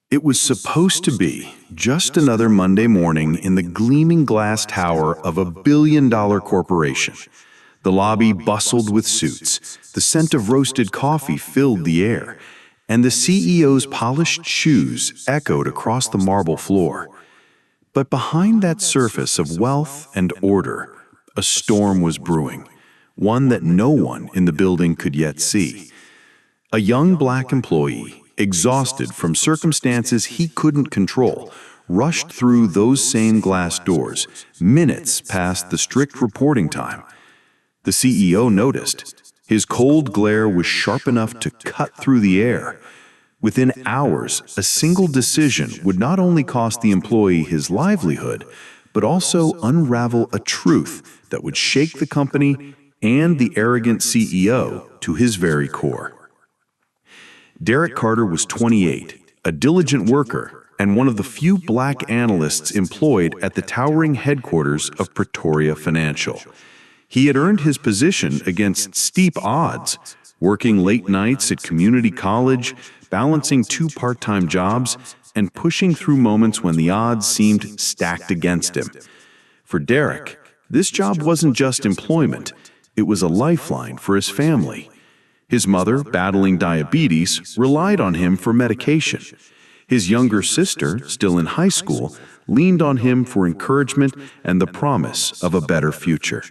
It was supposed to be just another Monday morning in the gleaming glass tower of a billion-dollar corporation. The lobby bustled with suits, the scent of roasted coffee filled the air, and the CEO's polished shoes echoed across the marble floor. But behind that surface of wealth and order, a storm was brewing, one that no one in the building could yet see. A young black employee, exhausted from circumstances he couldn't control, rushed through those same glass doors, minutes past the strict reporting time. The CEO noticed. His cold glare was sharp enough to cut through the air. Within hours, a single decision would not only cost the employee his livelihood, but also unravel a truth that would shake the company and the arrogant CEO to his very core. Derek Carter was 28, a diligent worker, and one of the few black analysts employed at the towering headquarters of Pretoria Financial. He had earned his position against steep odds, working late nights at community college, balancing 2 part-time jobs, and pushing through moments when the odds seemed stacked against him. For Derek, this job wasn't just employment, it was a lifeline for his family. His mother, battling diabetes, relied on him for medication. His younger sister, still in high school, leaned on him for encouragement and the promise of a better future.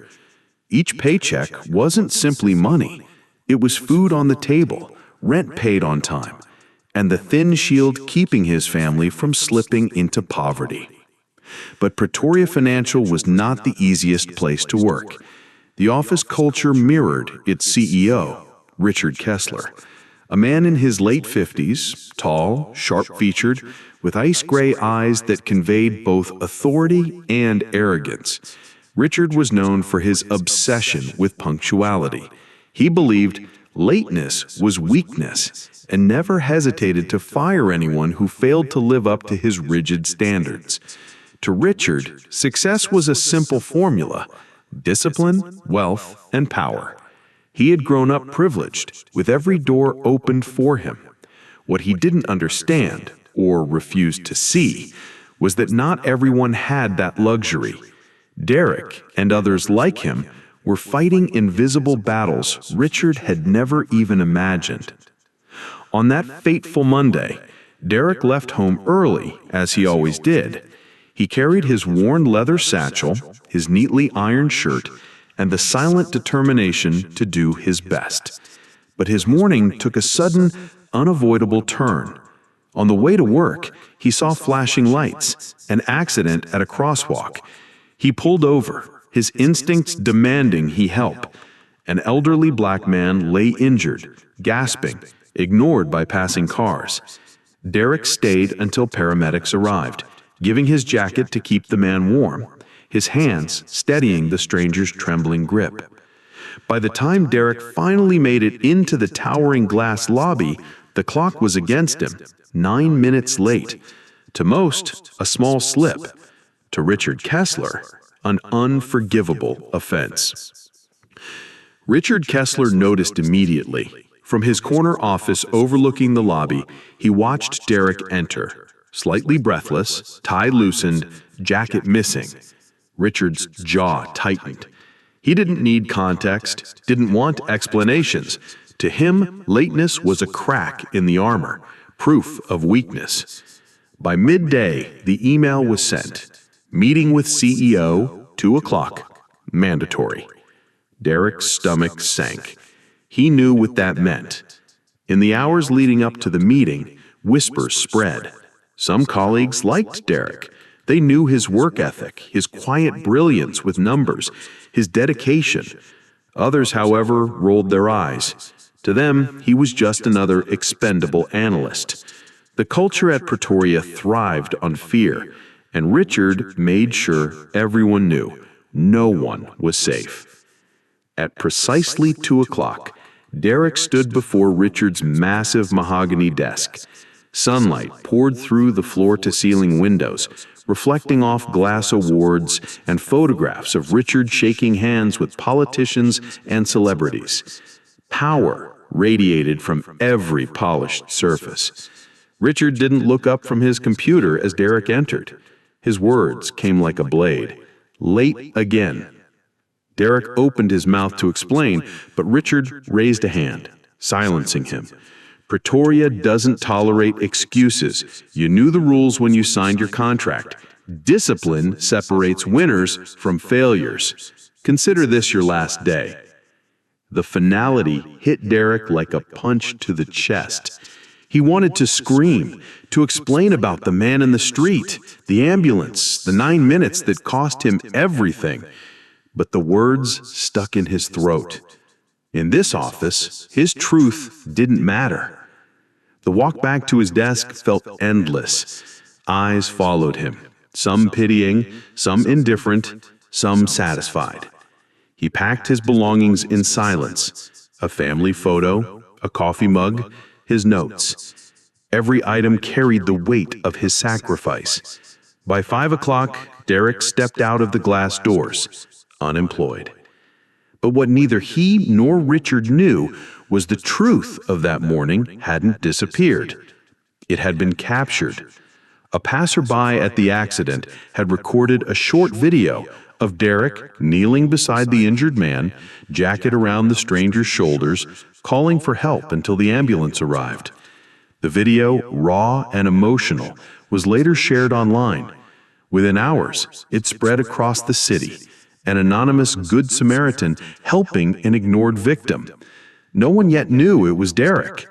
Each paycheck wasn't simply money. It was food on the table, rent paid on time, and the thin shield keeping his family from slipping into poverty. But Pretoria Financial was not the easiest place to work. The office culture mirrored its CEO, Richard Kessler, a man in his late 50s, tall, sharp-featured, with ice-gray eyes that conveyed both authority and arrogance. Richard was known for his obsession with punctuality. He believed lateness was weakness and never hesitated to fire anyone who failed to live up to his rigid standards. To Richard, success was a simple formula: discipline, wealth, and power. He had grown up privileged, with every door opened for him. What he didn't understand, or refused to see, was that not everyone had that luxury. Derek, and others like him, were fighting invisible battles Richard had never even imagined. On that fateful Monday, Derek left home early, as he always did. He carried his worn leather satchel, his neatly ironed shirt, and the silent determination to do his best. But his morning took a sudden, unavoidable turn. On the way to work, he saw flashing lights, an accident at a crosswalk. He pulled over, his instincts demanding he help. An elderly black man lay injured, gasping, ignored by passing cars. Derek stayed until paramedics arrived, giving his jacket to keep the man warm, his hands steadying the stranger's trembling grip. By the time Derek finally made it into the towering glass lobby, the clock was against him, 9 minutes late. To most, a small slip. To Richard Kessler, an unforgivable offense. Richard Kessler noticed immediately. From his corner office overlooking the lobby, he watched Derek enter, slightly breathless, tie loosened, jacket missing. Richard's jaw tightened. He didn't need context, didn't want explanations. To him, lateness was a crack in the armor, proof of weakness. By midday, the email was sent. Meeting with CEO, 2 o'clock, mandatory. Derek's stomach sank. He knew what that meant. In the hours leading up to the meeting, whispers spread. Some colleagues liked Derek. They knew his work ethic, his quiet brilliance with numbers, his dedication. Others, however, rolled their eyes. To them, he was just another expendable analyst. The culture at Pretoria thrived on fear, and Richard made sure everyone knew no one was safe. At precisely 2 o'clock, Derek stood before Richard's massive mahogany desk. Sunlight poured through the floor-to-ceiling windows, reflecting off glass awards and photographs of Richard shaking hands with politicians and celebrities. Power radiated from every polished surface. Richard didn't look up from his computer as Derek entered. His words came like a blade. "Late again." Derek opened his mouth to explain, but Richard raised a hand, silencing him. "Pretoria doesn't tolerate excuses. You knew the rules when you signed your contract. Discipline separates winners from failures. Consider this your last day." The finality hit Derek like a punch to the chest. He wanted to scream, to explain about the man in the street, the ambulance, the 9 minutes that cost him everything. But the words stuck in his throat. In this office, his truth didn't matter. The walk back to his desk felt endless. Eyes followed him, some pitying, some indifferent, some satisfied. He packed his belongings in silence. A family photo, a coffee mug, his notes. Every item carried the weight of his sacrifice. By 5 o'clock, Derek stepped out of the glass doors, unemployed. But what neither he nor Richard knew was the truth of that morning hadn't disappeared. It had been captured. A passerby at the accident had recorded a short video of Derek kneeling beside the injured man, jacket around the stranger's shoulders, calling for help until the ambulance arrived. The video, raw and emotional, was later shared online. Within hours, it spread across the city, an anonymous Good Samaritan helping an ignored victim. No one yet knew it was Derek.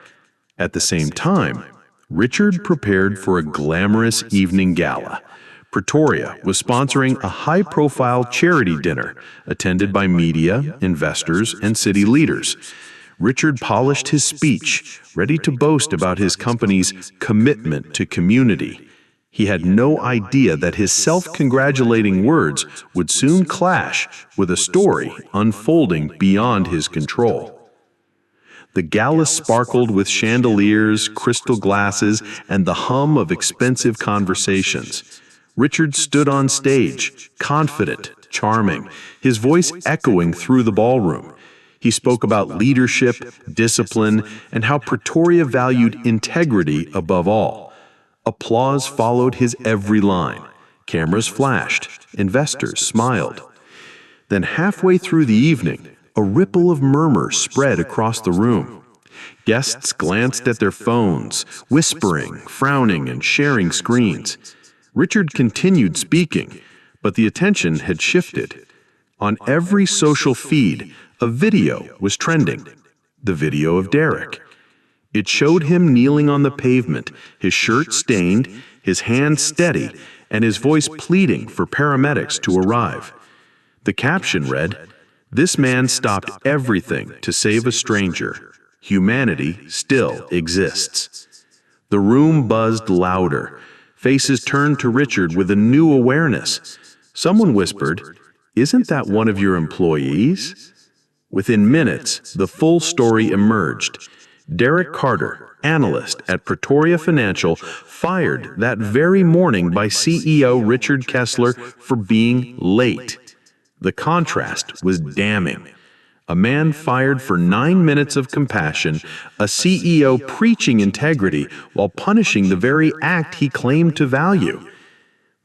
At the same time, Richard prepared for a glamorous evening gala. Pretoria was sponsoring a high-profile charity dinner attended by media, investors, and city leaders. Richard polished his speech, ready to boast about his company's commitment to community. He had no idea that his self-congratulating words would soon clash with a story unfolding beyond his control. The gala sparkled with chandeliers, crystal glasses, and the hum of expensive conversations. Richard stood on stage, confident, charming, his voice echoing through the ballroom. He spoke about leadership, discipline, and how Pretoria valued integrity above all. Applause followed his every line. Cameras flashed. Investors smiled. Then halfway through the evening, a ripple of murmur spread across the room. Guests glanced at their phones, whispering, frowning, and sharing screens. Richard continued speaking, but the attention had shifted. On every social feed, a video was trending. The video of Derek. It showed him kneeling on the pavement, his shirt stained, his hand steady, and his voice pleading for paramedics to arrive. The caption read, "This man stopped everything to save a stranger. Humanity still exists." The room buzzed louder. Faces turned to Richard with a new awareness. Someone whispered, "Isn't that one of your employees?" Within minutes, the full story emerged. Derek Carter, analyst at Pretoria Financial, fired that very morning by CEO Richard Kessler for being late. The contrast was damning. A man fired for 9 minutes of compassion, a CEO preaching integrity while punishing the very act he claimed to value.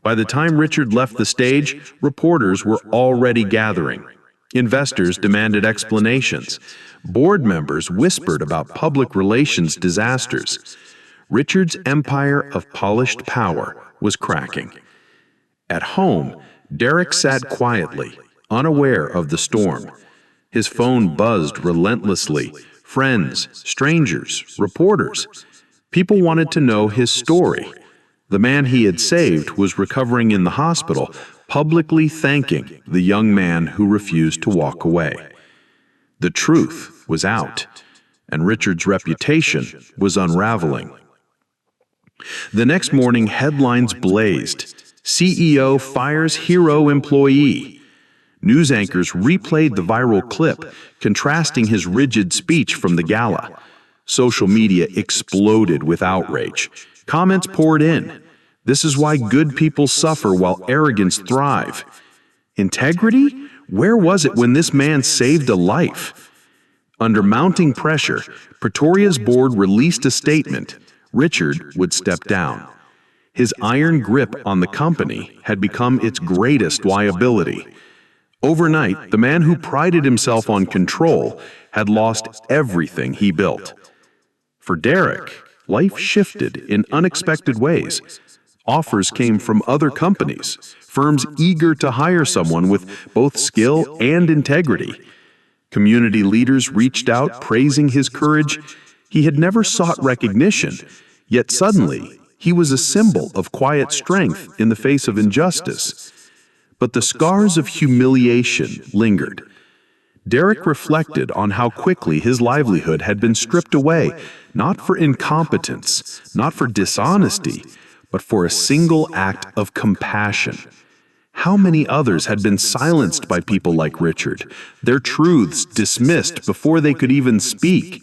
By the time Richard left the stage, reporters were already gathering. Investors demanded explanations. Board members whispered about public relations disasters. Richard's empire of polished power was cracking. At home, Derek sat quietly, unaware of the storm. His phone buzzed relentlessly. Friends, strangers, reporters. People wanted to know his story. The man he had saved was recovering in the hospital, publicly thanking the young man who refused to walk away. The truth was out, and Richard's reputation was unraveling. The next morning, headlines blazed. CEO fires hero employee. News anchors replayed the viral clip, contrasting his rigid speech from the gala. Social media exploded with outrage. Comments poured in. This is why good people suffer while arrogance thrive. Integrity? Where was it when this man saved a life? Under mounting pressure, Pretoria's board released a statement. Richard would step down. His iron grip on the company had become its greatest liability. Overnight, the man who prided himself on control had lost everything he built. For Derek, life shifted in unexpected ways. Offers came from other companies, firms eager to hire someone with both skill and integrity. Community leaders reached out, praising his courage. He had never sought recognition, yet suddenly he was a symbol of quiet strength in the face of injustice. But the scars of humiliation lingered. Derek reflected on how quickly his livelihood had been stripped away, not for incompetence, not for dishonesty, but for a single act of compassion. How many others had been silenced by people like Richard, their truths dismissed before they could even speak?